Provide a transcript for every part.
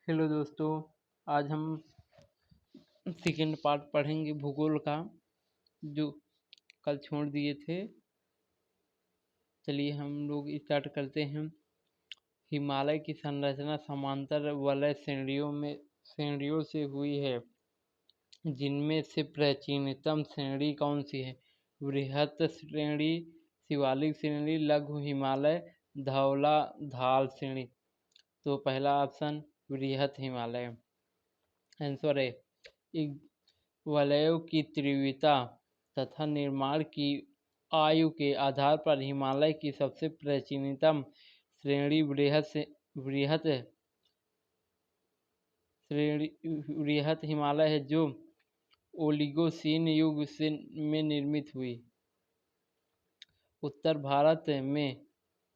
Hello दोस्तों। आज हम सेकेंड पार्ट पढ़ेंगे भूगोल का, जो कल छोड़ दिए थे। चलिए हम लोग स्टार्ट करते हैं। हिमालय की संरचना समांतर वलय श्रेणियों से हुई है, जिनमें से प्राचीनतम श्रेणी कौन सी है? बृहत श्रेणी, शिवालिक श्रेणी, लघु हिमालय, धौलाधार श्रेणी। तो पहला ऑप्शन बृहत हिमालय। आंसर है वलयों की तीव्रता तथा निर्माण की आयु के आधार पर हिमालय की सबसे प्राचीनतम श्रेणी बृहत हिमालय है, जो ओलिगोसीन युग में निर्मित हुई। उत्तर भारत में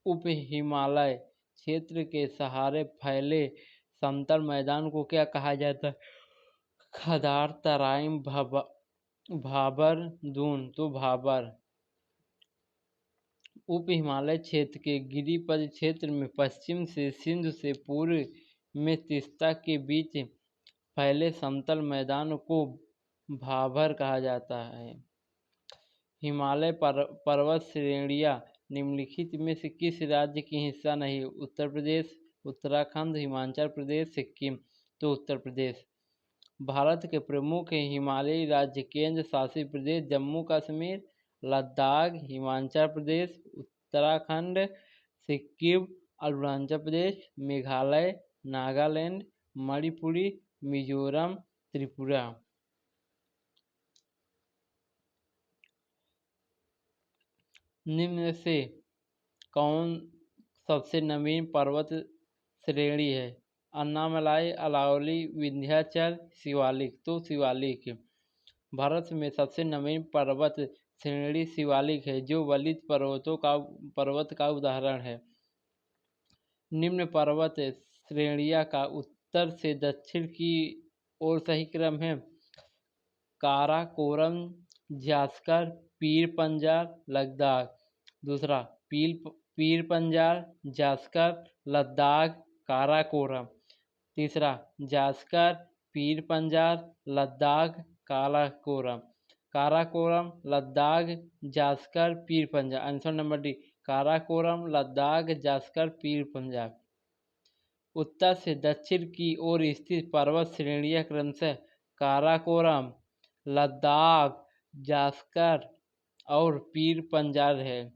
उप हिमालय क्षेत्र के सहारे फैले समतल मैदान को क्या कहा जाता है? खदार, तराइन, भाबर, दून। तो भाबर। उप हिमालय क्षेत्र के गिरिपद क्षेत्र में पश्चिम से सिंध से पूर्व में तीस्ता के बीच फैले समतल मैदान को भाबर कहा जाता है। हिमालय पर्वत श्रेणियां निम्नलिखित में से किस राज्य की हिस्सा नहीं? उत्तर प्रदेश, उत्तराखंड, हिमाचल प्रदेश, सिक्किम। तो उत्तर प्रदेश। भारत के प्रमुख हिमालयी राज्य केंद्र शासित प्रदेश जम्मू कश्मीर, लद्दाख, हिमाचल प्रदेश, उत्तराखंड, सिक्किम, अरुणाचल प्रदेश, मेघालय, नागालैंड, मणिपुरी, मिजोरम, त्रिपुरा। निम्न से कौन सबसे नवीन पर्वत श्रेणी है? अन्नामलाई, अलावली, विंध्याचल, शिवालिक। तो शिवालिक। भारत में सबसे नवीन पर्वत श्रेणी शिवालिक है, जो वलित पर्वत का उदाहरण है। निम्न पर्वत श्रेणियां का उत्तर से दक्षिण की ओर सही क्रम है: काराकोरम, जास्कर, पीर पंजाल, लद्दाख। दूसरा पीर पंजाल, जास्कर, लद्दाख, काराकोरम। तीसरा Zanskar, Pir Panjal, Ladakh, Karakoram, Ladakh, Zanskar, Pir Panjal. Answer number D, Karakoram, Ladakh, Zanskar, Pir Panjal. उत्तर से दक्षिण की ओर स्थित पर्वत श्रेणियां क्रमशः काराकोरम, लद्दाख, जास्कर और पीर पंजाल है।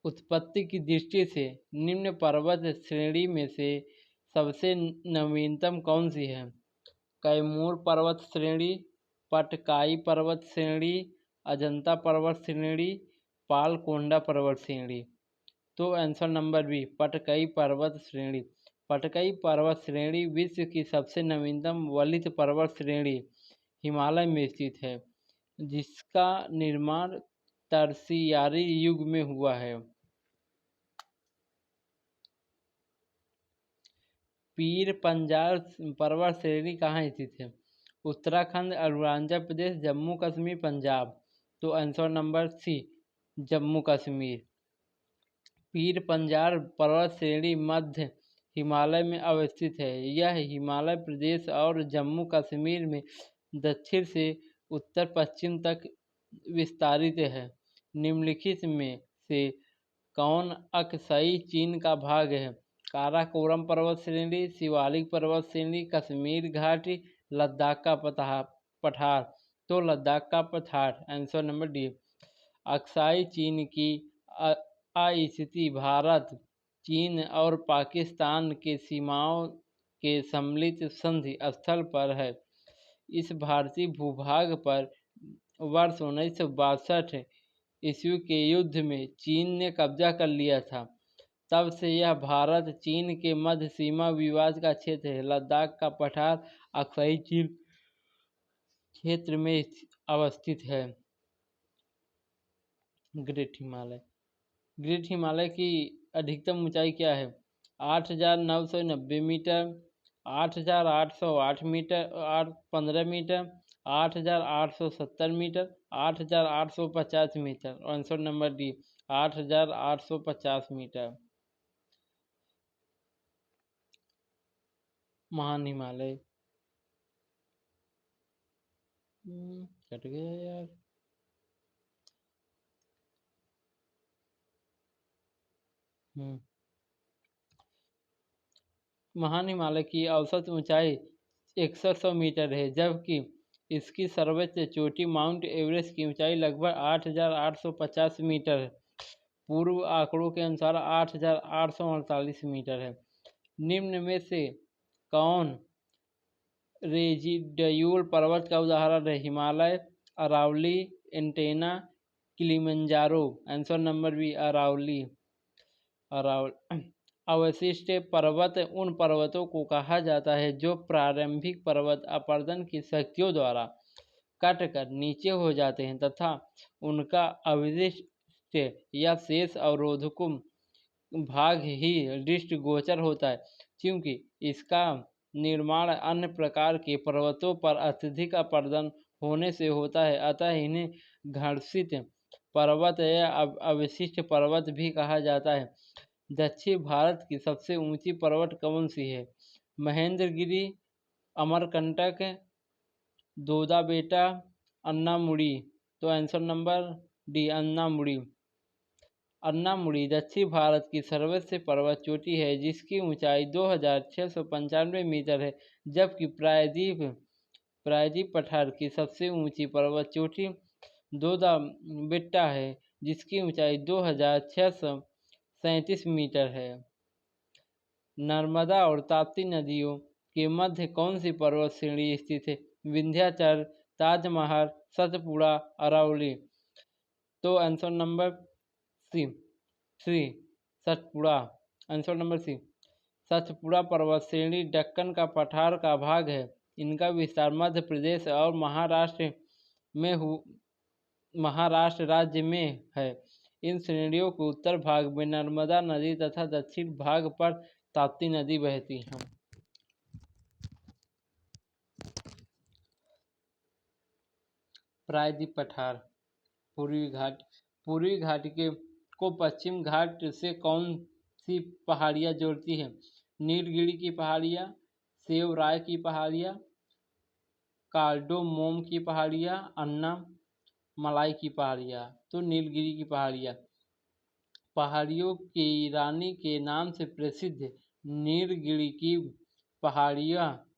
उत्पत्ति की दृष्टि से निम्न पर्वत श्रेणी में से सबसे नवीनतम कौन सी है? कैमूर पर्वत श्रेणी, पटकाई पर्वत श्रेणी, अजंता पर्वत श्रेणी, पालकोंडा पर्वत श्रेणी। तो आंसर नंबर बी, पटकाई पर्वत श्रेणी। पटकाई पर्वत श्रेणी विश्व की सबसे नवीनतम वलित पर्वत श्रेणी हिमालय में स्थित है, जिसका निर्माण टर्शियारी युग में हुआ है। पीर पंजाल पर्वत श्रेणी कहाँ स्थित है? उत्तराखंड, अरुणाचल प्रदेश, जम्मू कश्मीर, पंजाब। तो answer number C, Jammu Kashmir. Pir Panjal पर्वत श्रेणी मध्य हिमालय में अवस्थित है। यह हिमाचल प्रदेश और जम्मू कश्मीर में दक्षिण से उत्तर पश्चिम तक विस्तारित है। निम्नलिखित में से कौन अक्साई चीन का भाग है? काराकोरम पर्वत श्रेणी, शिवालिक पर्वत श्रेणी, कश्मीर घाटी, लद्दाख का पठार। तो लद्दाख का पठार। Answer number D. अक्साई चीन की स्थिति भारत, चीन और पाकिस्तान के सीमाओं के सम्मिलित संधि स्थल पर है। इस भारतीय भूभाग पर वर्ष 1962 ईस्वी के युद्ध में चीन ने कब्जा कर लिया था। तब से यह भारत चीन के मध्य सीमा विवाद का क्षेत्र है। लद्दाख का पठार अक्साई चीन क्षेत्र में अवस्थित है। ग्रेट हिमालय की अधिकतम ऊंचाई क्या है? 8,990 metre, 8,808 metre, 15 metre, 8,870 metre, 8,850 metre. Answer number D, 8,850 metre. महान हिमालय। कट गया यार। महान हिमालय की औसत ऊंचाई 6100 मीटर है, जबकि इसकी सर्वोच्च चोटी माउंट एवरेस्ट की ऊंचाई लगभग 8850 मीटर है। पूर्व आंकड़ों के अनुसार 8848 मीटर है। निम्न में से कौन रेजिडयूल पर्वत का उदाहरण है? हिमालय, अरावली, एंटेना, Kilimanjaro. Answer number B, Aravali. अवशिष्ट पर्वत उन पर्वतों को कहा जाता है जो प्रारंभिक पर्वत अपरदन की शक्तियों द्वारा कट कर नीचे हो जाते हैं तथा उनका अवशिष्ट या शेष अवरोधकों भाग ही दृष्टिगोचर होता है। क्योंकि इसका निर्माण अन्य प्रकार के पर्वतों पर अत्यधिक अपरदन होने से होता है, अतः इन्हें घर्षित पर्वत या अवशिष्ट पर्वत भी कहा जाता है। दक्षिण भारत की सबसे ऊंची पर्वत कौन सी है? महेंद्रगिरी, अमरकंटक, दोदा बेटा, अन्नामुड़ी। तो आंसर नंबर डी, अन्नामुड़ी। अन्नामुड़ी दक्षिण भारत की सर्वोच्च पर्वत चोटी है जिसकी ऊंचाई 2695 मीटर है, जबकि प्रायद्वीप पठार की सबसे ऊंची पर्वत चोटी दोदा बेट्टा है जिसकी ऊंचाई 2637 मीटर है। नर्मदा और ताप्ती नदियों के मध्य कौन सी पर्वत श्रेणी स्थित है? विंध्याचल, ताजमहल, सतपुड़ा, अरावली। तो answer number C, Satpura. Answer number C, Satpura पर्वत श्रेणी दक्कन का पठार का भाग है। इनका विस्तार मध्य प्रदेश और महाराष्ट्र राज्य में है। इन श्रेणियों के उत्तर भाग में नर्मदा नदी तथा दक्षिण भाग पर ताप्ती नदी बहती है। प्रायद्वीप पठार पूर्वी घाट को पश्चिम घाट से कौन सी पहाड़ियाँ जोड़ती हैं? नीलगिरी की पहाड़ियाँ, सेवराय की पहाड़ियाँ, कार्डोमोम की पहाड़ियाँ, अन्नामलाई की पहाड़ियाँ। तो नीलगिरी की पहाड़ियाँ। पहाड़ियों की रानी के नाम से प्रसिद्ध नीलगिरी की पहाड़ियाँ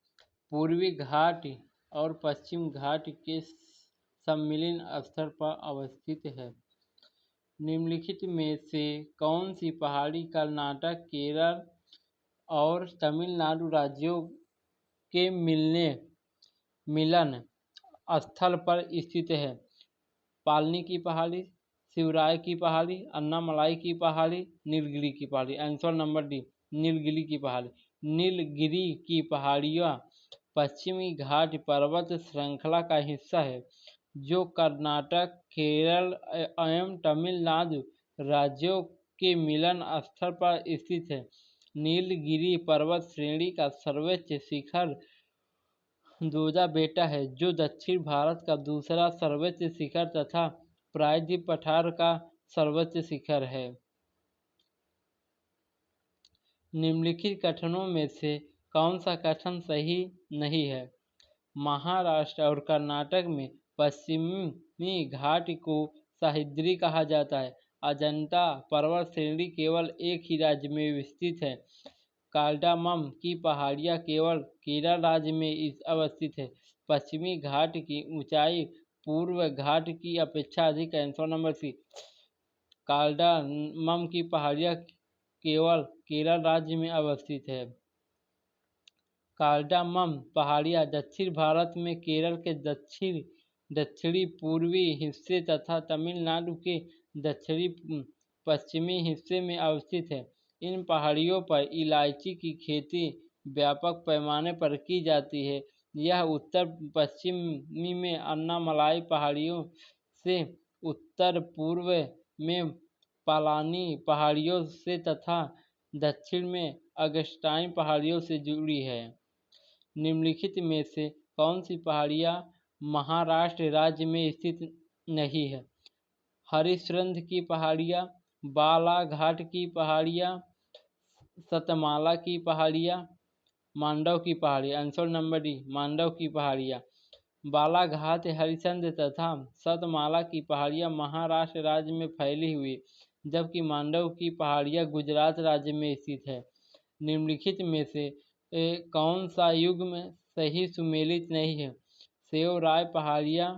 पूर्वी घाट और पश्चिम घाट के सम्मिलन स्थल पर अवस्थित है। निम्नलिखित में से कौन सी पहाड़ी कर्नाटक, केरल और तमिलनाडु राज्यों के मिलन स्थल पर स्थित है? पालनी की पहाड़ी, शिवराय की पहाड़ी, अन्नामलाई की पहाड़ी, नीलगिरी की पहाड़ी। आंसर नंबर डी, नीलगिरी की पहाड़ी। नीलगिरी की पहाड़ियाँ पश्चिमी घाट पर्वत श्रृंखला का हिस्सा है जो कर्नाटक, केरल एवं तमिलनाडु राज्यों के मिलन स्थल पर स्थित है। नीलगिरी पर्वत श्रेणी का सर्वोच्च शिखर दोदा बेटा है जो दक्षिण भारत का दूसरा सर्वोच्च शिखर तथा प्रायद्वीप पठार का सर्वोच्च शिखर है। निम्नलिखित कथनों में से कौन सा कथन सही नहीं है? महाराष्ट्र और कर्नाटक में पश्चिमी घाट को सह्याद्री कहा जाता है। अजंता पर्वत श्रेणी केवल एक ही राज्य में स्थित है। कार्डामम की पहाड़ियाँ केवल केरल राज्य में अवस्थित है। पश्चिमी घाट की ऊंचाई पूर्व घाट की अपेक्षा अधिक है। आंसर नंबर सी, कार्डामम की पहाड़ियाँ केवल केरल राज्य में अवस्थित है। कार्डामम पहाड़ियाँ दक्षिण भारत में केरल के दक्षिणी पूर्वी हिस्से तथा तमिलनाडु के दक्षिणी पश्चिमी हिस्से में अवस्थित है। इन पहाड़ियों पर इलायची की खेती व्यापक पैमाने पर की जाती है। यह उत्तर पश्चिमी में अन्नामलाई पहाड़ियों से, उत्तर पूर्व में पालानी पहाड़ियों से तथा दक्षिण में अगस्टाइन पहाड़ियों से जुड़ी है। निम्नलिखित में से कौन सी पहाड़ियाँ महाराष्ट्र राज्य में स्थित नहीं है? हरिश्चंद्र की पहाड़ियाँ, बालाघाट की पहाड़ियाँ, सतमाला की पहाड़ियाँ, मांडव की पहाड़ी। आंसर नंबर डी मांडव की पहाड़ियाँ। बालाघाट, हरिश्चंद्र तथा सतमाला की पहाड़ियाँ महाराष्ट्र राज्य में फैली हुई, जबकि मांडव की पहाड़ियाँ गुजरात राज्य में स्थित है। निम्नलिखित में से कौन सा युग्म सही सुमेलित नहीं है? सेवराय पहाड़ियाँ,